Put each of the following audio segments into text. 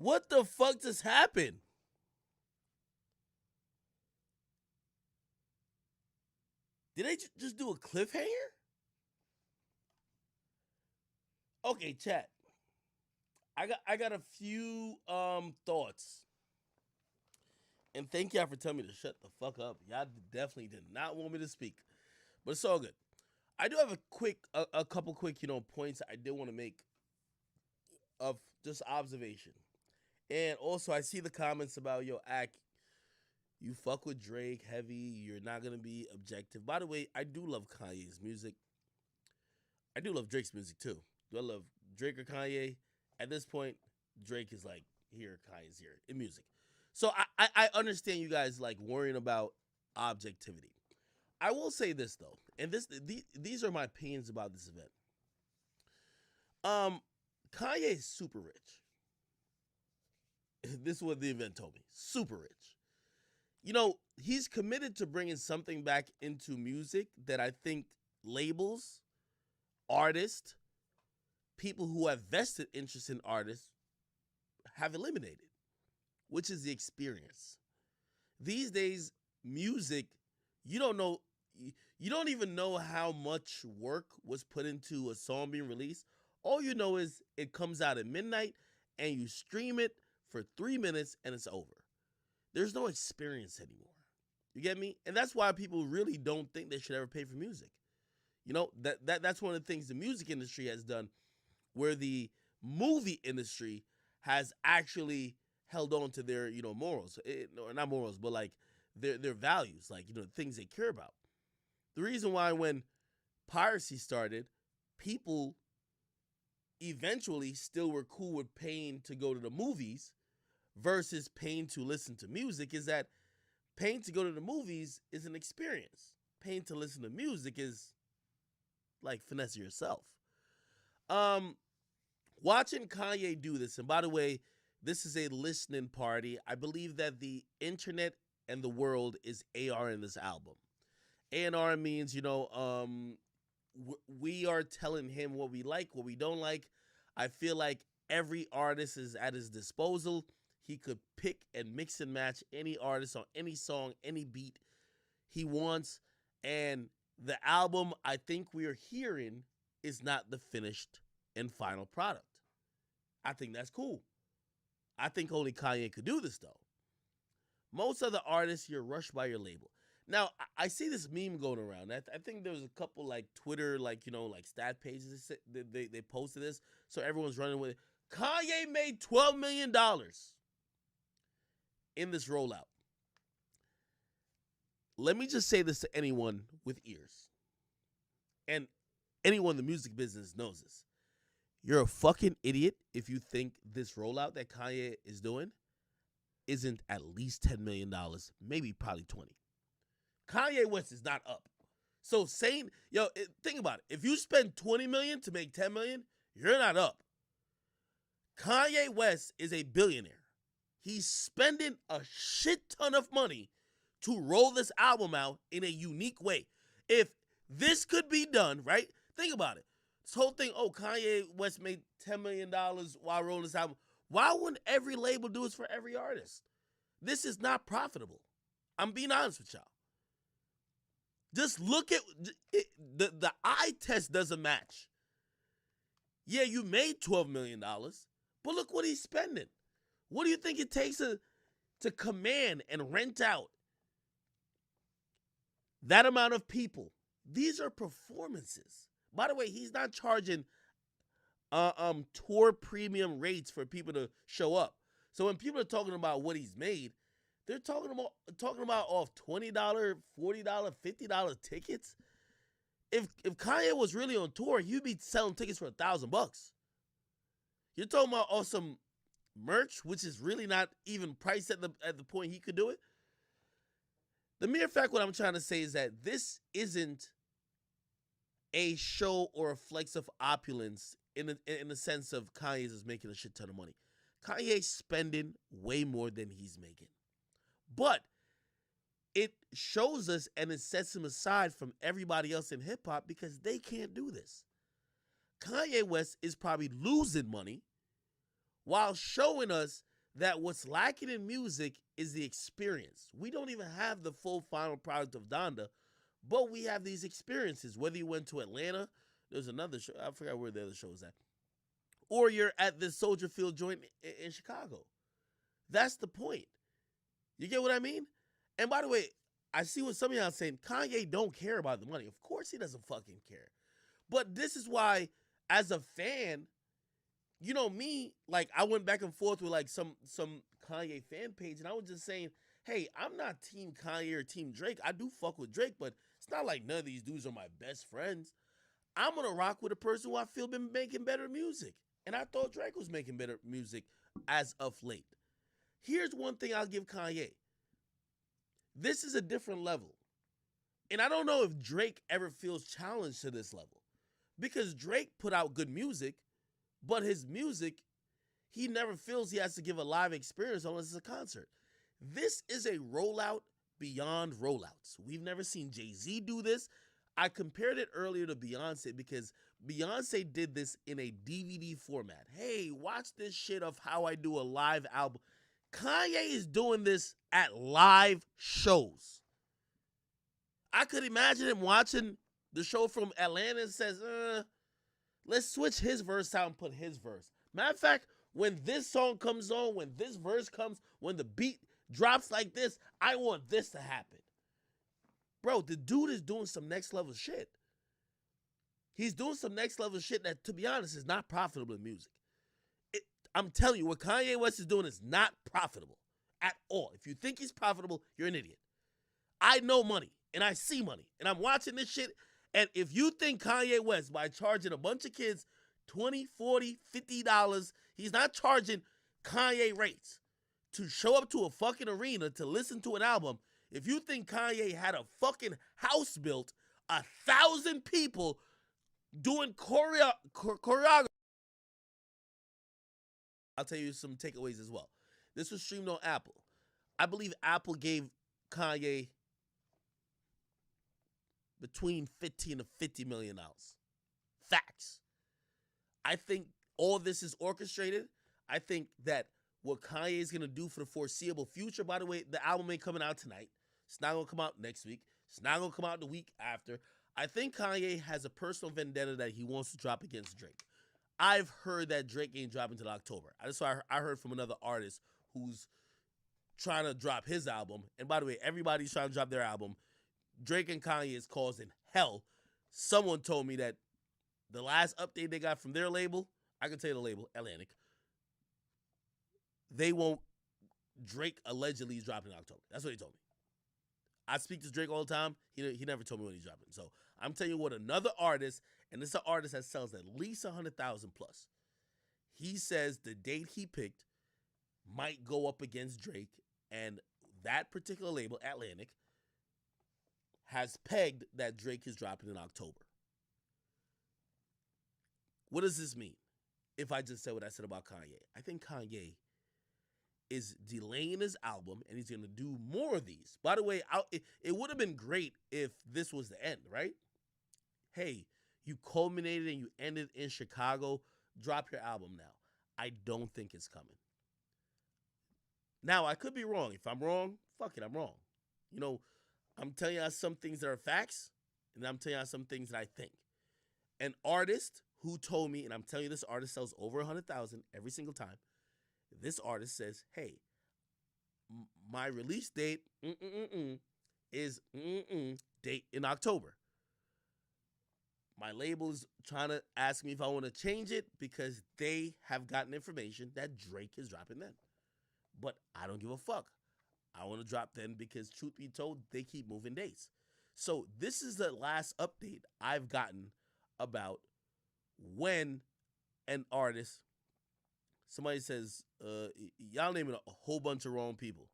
What the fuck just happened? Did they just do a cliffhanger? Okay, chat. I got a few thoughts. And thank y'all for telling me to shut the fuck up. Y'all definitely did not want me to speak. But it's all good. I do have a couple quick, points I did want to make of just observation. And also I see the comments about Ack, you fuck with Drake heavy, you're not gonna be objective. By the way, I do love Kanye's music. I do love Drake's music too. Do I love Drake or Kanye? At this point, Drake is like here, Kanye's here in music. So I understand you guys like worrying about objectivity. I will say this though, and these are my opinions about this event. Kanye is super rich. This is what the event told me. Super rich. He's committed to bringing something back into music that I think labels, artists, people who have vested interest in artists have eliminated, which is the experience. These days, music, you don't know, you don't even know how much work was put into a song being released. All you know is it comes out at midnight and you stream it for 3 minutes and it's over. There's no experience anymore. You get me? And that's why people really don't think they should ever pay for music. That's one of the things the music industry has done, where the movie industry has actually held on to their, morals. Or not morals, but like their values, like, things they care about. The reason why when piracy started, people eventually still were cool with paying to go to the movies versus paying to listen to music is that paying to go to the movies is an experience. Paying to listen to music is like finesse yourself. Watching Kanye do this, and by the way, this is a listening party. I believe that the internet and the world is AR in this album. A&R means, we are telling him what we like, what we don't like. I feel like every artist is at his disposal. He could pick and mix and match any artist on any song, any beat he wants. And the album I think we are hearing is not the finished and final product. I think that's cool. I think only Kanye could do this, though. Most other artists, you're rushed by your label. Now, I see this meme going around. I think there was a couple like Twitter, like stat pages they posted this, so everyone's running with it. Kanye made $12 million in this rollout. Let me just say this to anyone with ears, and anyone in the music business knows this. You're a fucking idiot if you think this rollout that Kanye is doing isn't at least $10 million, maybe probably 20. Kanye West is not up. So think about it. If you spend 20 million to make 10 million, you're not up. Kanye West is a billionaire. He's spending a shit ton of money to roll this album out in a unique way. If this could be done, right? Think about it. This whole thing, Kanye West made $10 million while rolling this album. Why wouldn't every label do this for every artist? This is not profitable. I'm being honest with y'all. Just look at it, the eye test doesn't match. Yeah, you made $12 million, but look what he's spending. What do you think it takes to command and rent out that amount of people? These are performances. By the way, he's not charging tour premium rates for people to show up. So when people are talking about what he's made, they're talking about off $20, $40, $50 tickets. If Kanye was really on tour, he'd be selling tickets for $1,000. You're talking about some merch, which is really not even priced at the point he could do it. The mere fact, what I'm trying to say is that this isn't a show or a flex of opulence in the sense of Kanye's is making a shit ton of money. Kanye's spending way more than he's making. But it shows us and it sets him aside from everybody else in hip-hop because they can't do this. Kanye West is probably losing money while showing us that what's lacking in music is the experience. We don't even have the full final product of Donda, but we have these experiences. Whether you went to Atlanta, there's another show, I forgot where the other show is at, or you're at the Soldier Field joint in Chicago. That's the point. You get what I mean? And by the way, I see what some of y'all saying. Kanye don't care about the money. Of course he doesn't fucking care. But this is why, as a fan, you know me, like I went back and forth with like some Kanye fan page, and I was just saying, hey, I'm not team Kanye or team Drake. I do fuck with Drake, but it's not like none of these dudes are my best friends. I'm gonna rock with a person who I feel been making better music. And I thought Drake was making better music as of late. Here's one thing I'll give Kanye. This is a different level. And I don't know if Drake ever feels challenged to this level. Because Drake put out good music, but his music, he never feels he has to give a live experience unless it's a concert. This is a rollout beyond rollouts. We've never seen Jay-Z do this. I compared it earlier to Beyonce because Beyonce did this in a DVD format. Hey, watch this shit of how I do a live album. Kanye is doing this at live shows. I could imagine him watching the show from Atlanta and says, let's switch his verse out and put his verse. Matter of fact, when this song comes on, when this verse comes, when the beat drops like this, I want this to happen. Bro, the dude is doing some next level shit. He's doing some next level shit that, to be honest, is not profitable in music. I'm telling you, what Kanye West is doing is not profitable at all. If you think he's profitable, you're an idiot. I know money, and I see money, and I'm watching this shit, and if you think Kanye West, by charging a bunch of kids $20, $40, $50, he's not charging Kanye rates to show up to a fucking arena to listen to an album, if you think Kanye had a fucking house built, 1,000 people doing choreography, I'll tell you some takeaways as well. This was streamed on Apple. I believe Apple gave Kanye between $15 to $50 million. Facts. I think all this is orchestrated. I think that what Kanye is going to do for the foreseeable future, by the way, the album ain't coming out tonight. It's not going to come out next week. It's not going to come out the week after. I think Kanye has a personal vendetta that he wants to drop against Drake. I've heard that Drake ain't dropping until October. I heard from another artist who's trying to drop his album. And by the way, everybody's trying to drop their album. Drake and Kanye is causing hell. Someone told me that the last update they got from their label, I can tell you the label, Atlantic, they won't, Drake allegedly is dropping in October. That's what he told me. I speak to Drake all the time. He never told me when he's dropping. So I'm telling you what, another artist, and this is an artist that sells at least 100,000 plus. He says the date he picked might go up against Drake, and that particular label, Atlantic, has pegged that Drake is dropping in October. What does this mean? If I just said what I said about Kanye, I think Kanye is delaying his album, and he's going to do more of these. By the way, it would have been great if this was the end, right? Hey, you culminated and you ended in Chicago. Drop your album now. I don't think it's coming. Now, I could be wrong. If I'm wrong, fuck it, I'm wrong. You know, I'm telling you some things that are facts, and I'm telling you some things that I think. An artist who told me, and I'm telling you this artist sells over 100,000 every single time. This artist says, hey, my release date is date in October. My label's trying to ask me if I want to change it because they have gotten information that Drake is dropping then. But I don't give a fuck. I want to drop then because, truth be told, they keep moving dates. So this is the last update I've gotten about when an artist, somebody says, y'all naming a whole bunch of wrong people.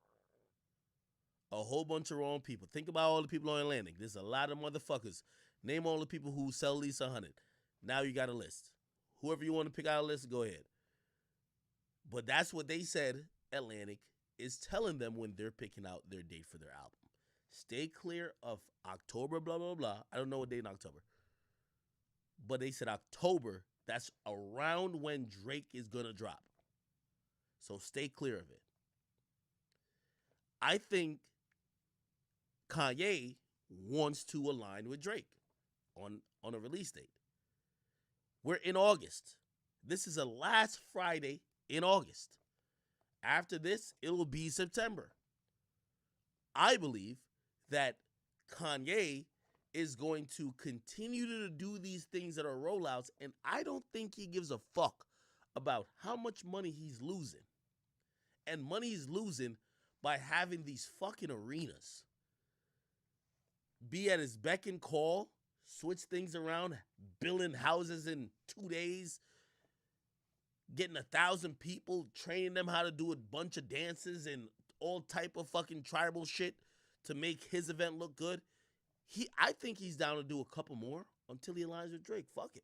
A whole bunch of wrong people. Think about all the people on Atlantic. There's a lot of motherfuckers. Name all the people who sell at least 100. Now you got a list. Whoever you want to pick out a list, go ahead. But that's what they said Atlantic is telling them when they're picking out their date for their album. Stay clear of October, blah, blah, blah. I don't know what date in October. But they said October, that's around when Drake is going to drop. So stay clear of it. I think Kanye wants to align with Drake on a release date. We're in August. This is a last Friday in August. After this, it will be September. I believe that Kanye is going to continue to do these things that are rollouts, and I don't think he gives a fuck about how much money he's losing. And money he's losing by having these fucking arenas be at his beck and call, switch things around, building houses in 2 days, getting 1,000 people, training them how to do a bunch of dances and all type of fucking tribal shit to make his event look good. I think he's down to do a couple more until he aligns with Drake. Fuck it.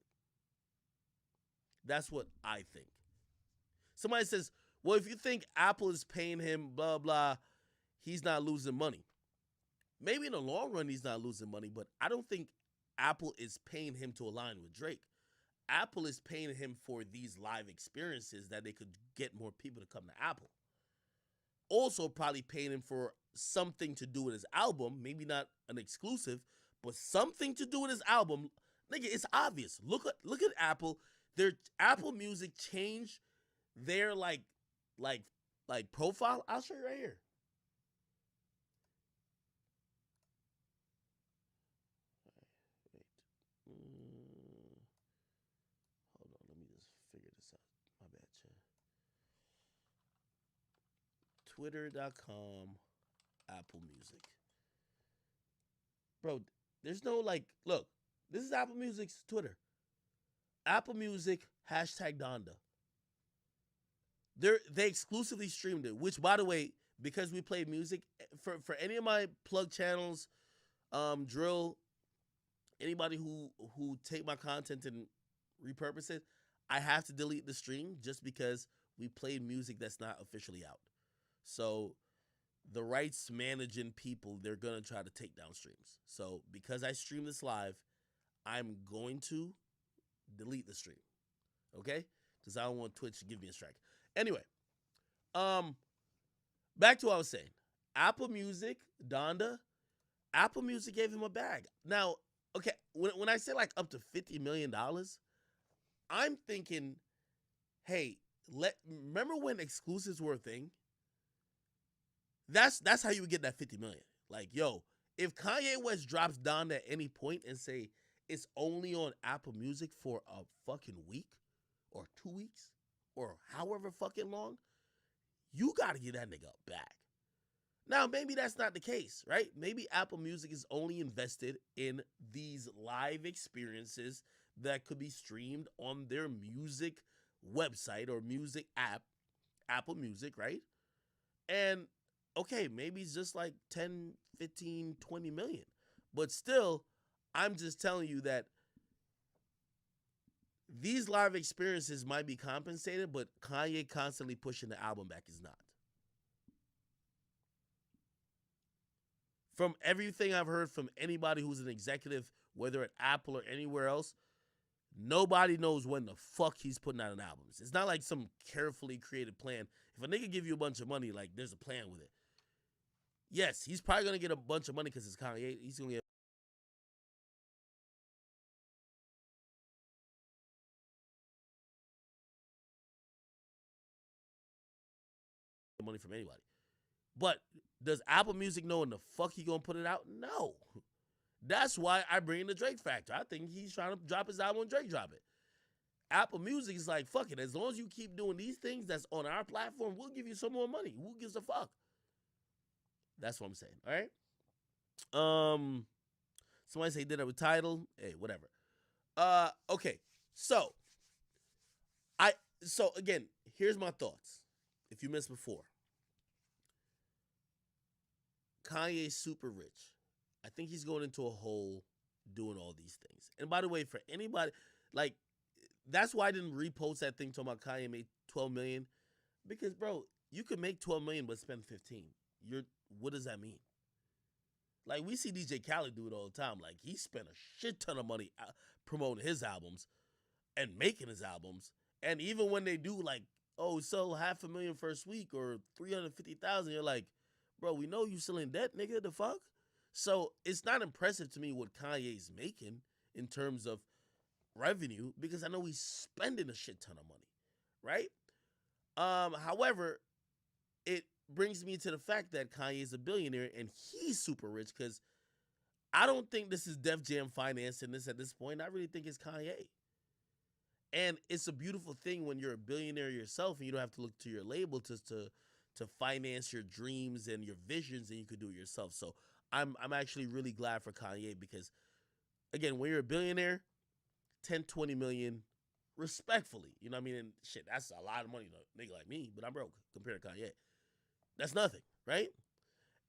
That's what I think. Somebody says, well, if you think Apple is paying him, blah, blah, he's not losing money. Maybe in the long run, he's not losing money, but I don't think Apple is paying him to align with Drake. Apple is paying him for these live experiences that they could get more people to come to Apple. Also, probably paying him for something to do with his album, maybe not an exclusive, but something to do with his album. Nigga, it's obvious. Look at Apple. Their Apple Music changed their like profile. I'll show you right here. Hold on, let me just figure this out. My bad, chat. Twitter.com, Apple Music. Bro, there's no look, this is Apple Music's Twitter. Apple Music, #Donda. They exclusively streamed it, which, by the way, because we played music, for any of my plug channels, drill, anybody who take my content and repurpose it, I have to delete the stream just because we played music that's not officially out. So the rights managing people, they're going to try to take down streams. So because I stream this live, I'm going to delete the stream. Okay? Because I don't want Twitch to give me a strike. Anyway, back to what I was saying. Apple Music, Donda, Apple Music gave him a bag. Now, okay, when I say like up to $50 million, I'm thinking, hey, remember when exclusives were a thing? That's how you would get that 50 million. Like, yo, if Kanye West drops Donda at any point and say it's only on Apple Music for a fucking week or 2 weeks or however fucking long, you got to get that nigga back. Now, maybe that's not the case, right? Maybe Apple Music is only invested in these live experiences that could be streamed on their music website or music app, Apple Music, right? And okay, maybe it's just like 10, 15, 20 million. But still, I'm just telling you that these live experiences might be compensated, but Kanye constantly pushing the album back is not. From everything I've heard from anybody who's an executive, whether at Apple or anywhere else, nobody knows when the fuck he's putting out an album. It's not like some carefully created plan. If a nigga give you a bunch of money, like there's a plan with it. Yes, he's probably gonna get a bunch of money because it's Kanye. He's gonna get money from anybody. But does Apple Music know when the fuck he gonna put it out? No. That's why I bring in the Drake factor. I think he's trying to drop his album when Drake drop it. Apple Music is like, fuck it. As long as you keep doing these things that's on our platform, we'll give you some more money. Who gives a fuck? That's what I'm saying. All right. Somebody say he did it with Tidal. Hey, whatever. Okay. So again, here's my thoughts. If you missed before, Kanye's super rich. I think he's going into a hole doing all these things. And by the way, for anybody, like, that's why I didn't repost that thing talking about Kanye made 12 million. Because, bro, you could make 12 million but spend 15. What does that mean? Like, we see DJ Khaled do it all the time. Like, he spent a shit ton of money promoting his albums and making his albums. And even when they do, like, oh, sell 500,000 first week or 350,000. You're like, bro, we know you still in debt, nigga. The fuck? So it's not impressive to me what Kanye's making in terms of revenue because I know he's spending a shit ton of money, right? However, it brings me to the fact that Kanye is a billionaire and he's super rich because I don't think this is Def Jam financing this at this point. I really think it's Kanye. And it's a beautiful thing when you're a billionaire yourself and you don't have to look to your label to finance your dreams and your visions and you could do it yourself. So I'm actually really glad for Kanye because again, when you're a billionaire, 10, 20 million respectfully. You know what I mean? And shit, that's a lot of money to a nigga like me, but I'm broke compared to Kanye. That's nothing, right?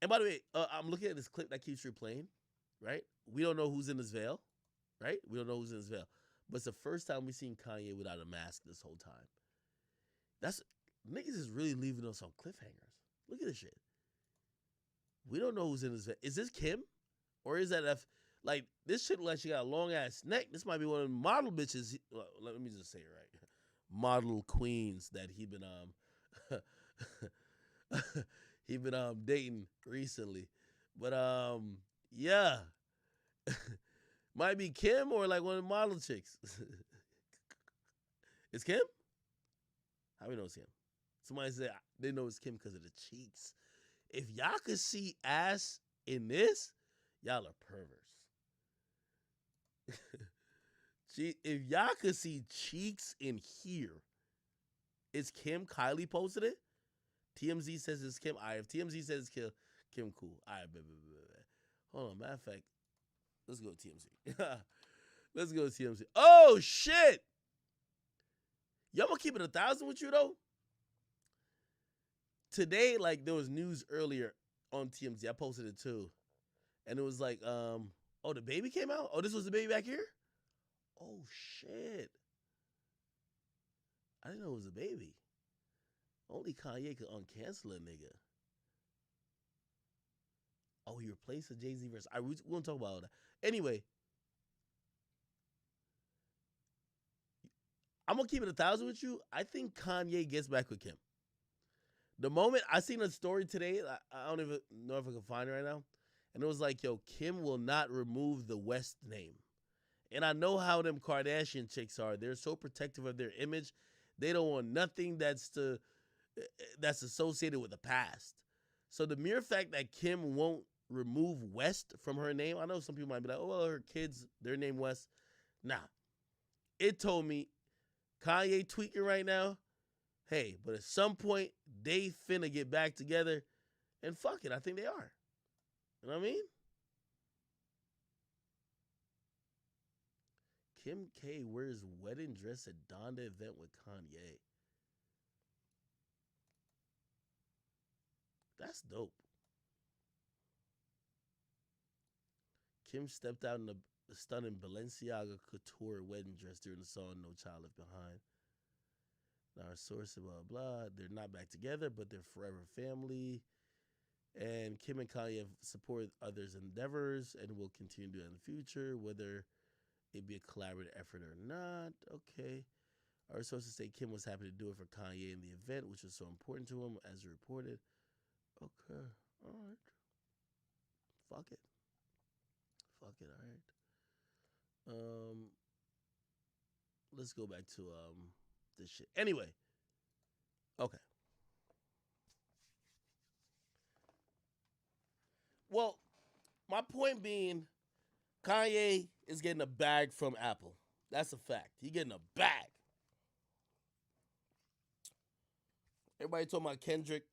And by the way, I'm looking at this clip that keeps replaying, right? We don't know who's in his veil, right? We don't know who's in his veil. But it's the first time we've seen Kanye without a mask this whole time. That's niggas is really leaving us on cliffhangers. Look at this shit. We don't know who's in his veil. Is this Kim? Or is that like this shit like she got a long ass neck? This might be one of the model bitches. Let me just say it right. Model queens that he been dating recently. But yeah. Might be Kim or like one of the model chicks. It's Kim? How we know it's Kim? Somebody said they know it's Kim because of the cheeks. If y'all could see ass in this, y'all are perverts. If y'all could see cheeks in here, it's Kim. Kylie posted it. TMZ says it's Kim. If TMZ says it's Kim, cool. Hold on, matter of fact, let's go to TMZ. Let's go to TMZ. Oh, shit. Y'all gonna keep it 1,000 with you, though? Today, like, there was news earlier on TMZ. I posted it, too. And it was like, oh, the baby came out? Oh, this was the baby back here? Oh, shit. I didn't know it was a baby. Only Kanye could uncancel a nigga. Oh, he replaced the Jay-Z verse. We're going to talk about all that. Anyway, I'm going to keep it 1,000 with you. I think Kanye gets back with Kim. The moment I seen a story today, I don't even know if I can find it right now. And it was like, yo, Kim will not remove the West name. And I know how them Kardashian chicks are. They're so protective of their image. They don't want nothing that's associated with the past. So the mere fact that Kim won't remove West from her name, I know some people might be like, oh, well, her kids, their name West. Nah. It told me, Kanye tweaking right now, hey, but at some point, they finna get back together. And fuck it, I think they are. You know what I mean? Kim K wears wedding dress at Donda event with Kanye. That's dope. Kim stepped out in a stunning Balenciaga couture wedding dress during the song No Child Left Behind. Now, our source, blah, blah. They're not back together, but they're forever family. And Kim and Kanye have supported others' endeavors and will continue to do it in the future, whether it be a collaborative effort or not. Okay. Our sources say Kim was happy to do it for Kanye in the event, which was so important to him, as reported. Okay. All right. Fuck it. Fuck it. All right. Let's go back to this shit. Anyway. Okay. Well, my point being, Kanye is getting a bag from Apple. That's a fact. He getting a bag. Everybody talking about Kendrick.